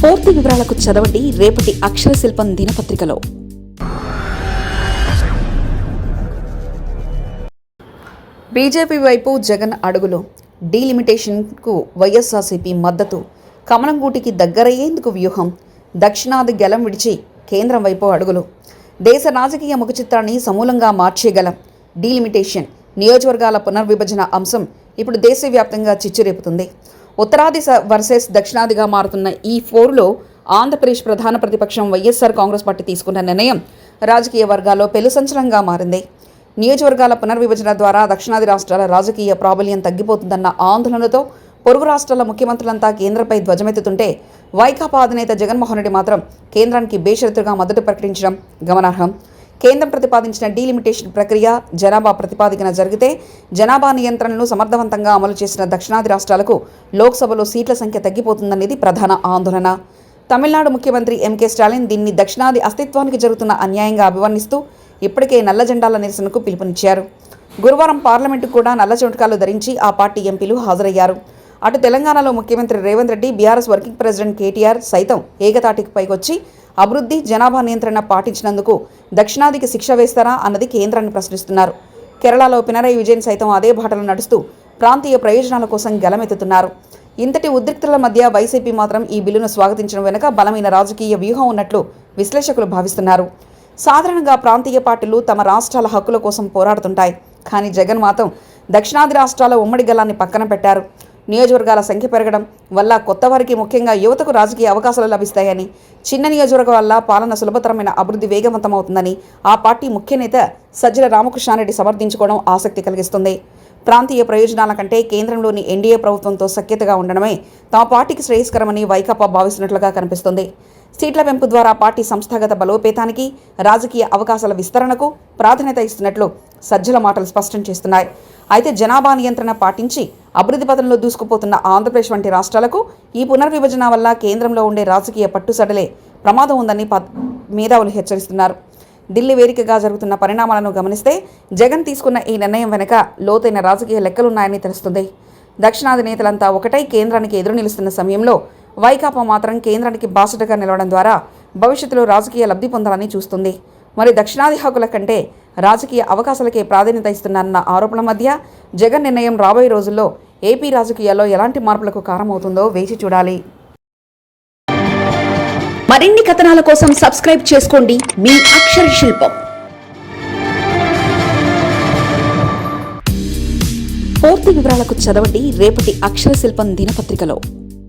పూర్తి వివరాలకు చదవండి రేపటి అక్షర శిల్పం దినపత్రికలో. బీజేపీ వైపు జగన్ అడుగులు, డీలిమిటేషన్కు వైఎస్ఆర్సీపీ మద్దతు, కమలంగూటికి దగ్గరయ్యేందుకు వ్యూహం, దక్షిణాది గెలం విడిచి కేంద్రం వైపు అడుగులు. దేశ రాజకీయ ముఖ చిత్రాన్ని సమూలంగా మార్చేయగలం డీలిమిటేషన్, నియోజకవర్గాల పునర్విభజన అంశం ఇప్పుడు దేశవ్యాప్తంగా చిచ్చురేపుతుంది. ఉత్తరాది వర్సెస్ దక్షిణాదిగా మారుతున్న ఈ ఫోరులో ఆంధ్రప్రదేశ్ ప్రధాన ప్రతిపక్షం వైఎస్ఆర్ కాంగ్రెస్ పార్టీ తీసుకున్న నిర్ణయం రాజకీయ వర్గాల్లో పెను సంచలనంగా మారింది. నియోజకవర్గాల పునర్విభజన ద్వారా దక్షిణాది రాష్ట్రాల రాజకీయ ప్రాబల్యం తగ్గిపోతుందన్న ఆందోళనతో పొరుగు రాష్ట్రాల ముఖ్యమంత్రులంతా కేంద్రంపై ధ్వజమెత్తుతుంటే వైకాపా అధినేత జగన్మోహన్ రెడ్డి మాత్రం కేంద్రానికి బేషరతుగా మద్దతు ప్రకటించడం గమనార్హం. కేంద్రం ప్రతిపాదించిన డీలిమిటేషన్ ప్రక్రియ జనాభా ప్రతిపాదికన జరిగితే జనాభా నియంత్రణను సమర్థవంతంగా అమలు చేసిన దక్షిణాది రాష్ట్రాలకు లోక్సభలో సీట్ల సంఖ్య తగ్గిపోతుందనేది ప్రధాన ఆందోళన. తమిళనాడు ముఖ్యమంత్రి ఎంకే స్టాలిన్ దీన్ని దక్షిణాది అస్తిత్వానికి జరుగుతున్న అన్యాయంగా అభివర్ణిస్తూ ఇప్పటికే నల్ల జెండాల నిరసనకు పిలుపునిచ్చారు. గురువారం పార్లమెంటుకు కూడా నల్ల చొంటకాలు ధరించి ఆ పార్టీ ఎంపీలు హాజరయ్యారు. అటు తెలంగాణలో ముఖ్యమంత్రి Revanth Reddy, BRS working president KTR సైతం ఏకతాటికి పైకొచ్చి అభివృద్ధి, జనాభా నియంత్రణ పాటించినందుకు దక్షిణాదికి శిక్ష వేస్తారా అన్నది కేంద్రాన్ని ప్రశ్నిస్తున్నారు. కేరళలో పినరయి విజయన్ సైతం అదే బాటలో నడుస్తూ ప్రాంతీయ ప్రయోజనాల కోసం గలమెత్తుతున్నారు. ఇంతటి ఉద్రిక్తల మధ్య వైసీపీ మాత్రం ఈ బిల్లును స్వాగతించడం వెనుక బలమైన రాజకీయ వ్యూహం ఉన్నట్లు విశ్లేషకులు భావిస్తున్నారు. సాధారణంగా ప్రాంతీయ పార్టీలు తమ రాష్ట్రాల హక్కుల కోసం పోరాడుతుంటాయి. కానీ జగన్ మాత్రం దక్షిణాది రాష్ట్రాల ఉమ్మడి గలాన్ని పక్కన పెట్టారు. నియోజకవర్గాల సంఖ్య పెరగడం వల్ల కొత్త వారికి, ముఖ్యంగా యువతకు రాజకీయ అవకాశాలు లభిస్తాయని, చిన్న నియోజకవర్గం వల్ల పాలన సులభతరమైన అభివృద్ధి వేగవంతమవుతుందని ఆ పార్టీ ముఖ్య నేత సజ్జల రామకృష్ణారెడ్డి సమర్థించుకోవడం ఆసక్తి కలిగిస్తుంది. ప్రాంతీయ ప్రయోజనాల కంటే కేంద్రంలోని ఎన్డీఏ ప్రభుత్వంతో సఖ్యతగా ఉండడమే తమ పార్టీకి శ్రేయస్కరమని వైకాపా భావిస్తున్నట్లుగా కనిపిస్తుంది. సీట్ల పెంపు ద్వారా పార్టీ సంస్థాగత బలోపేతానికి, రాజకీయ అవకాశాల విస్తరణకు ప్రాధాన్యత ఇస్తున్నట్లు సజ్జల మాటలు స్పష్టం చేస్తున్నాయి. అయితే జనాభా నియంత్రణ పాటించి అభివృద్ధి పథంలో దూసుకుపోతున్న ఆంధ్రప్రదేశ్ వంటి రాష్ట్రాలకు ఈ పునర్విభజన వల్ల కేంద్రంలో ఉండే రాజకీయ పట్టుసడలే ప్రమాదం ఉందని మేధావులు హెచ్చరిస్తున్నారు. ఢిల్లీ వేదికగా జరుగుతున్న పరిణామాలను గమనిస్తే జగన్ తీసుకున్న ఈ నిర్ణయం వెనుక లోతైన రాజకీయ లెక్కలున్నాయని తెలుస్తుంది. దక్షిణాది నేతలంతా ఒకటై కేంద్రానికి ఎదురు నిలుస్తున్న సమయంలో వైకాపా మాత్రం కేంద్రానికి బాసటగా నిలవడం ద్వారా భవిష్యత్తులో రాజకీయ లబ్ధి పొందాలని చూస్తుంది. మరి దక్షిణాది హక్కుల కంటే రాజకీయ అవకాశాలకే ప్రాధాన్యత ఇస్తున్నారన్న ఆరోపణల మధ్య జగన్ నిర్ణయం రాబోయే రోజుల్లో ఏపీ రాజకీయాల్లో ఎలాంటి మార్పులకు కారణమవుతుందో వేచి చూడాలి. మరిన్ని కథనాల కోసం సబ్స్క్రైబ్ చేసుకోండి మీ అక్షర శిల్పం. పూర్తి వివరాలకు చదవండి రేపటి అక్షర శిల్పం దినపత్రికలో.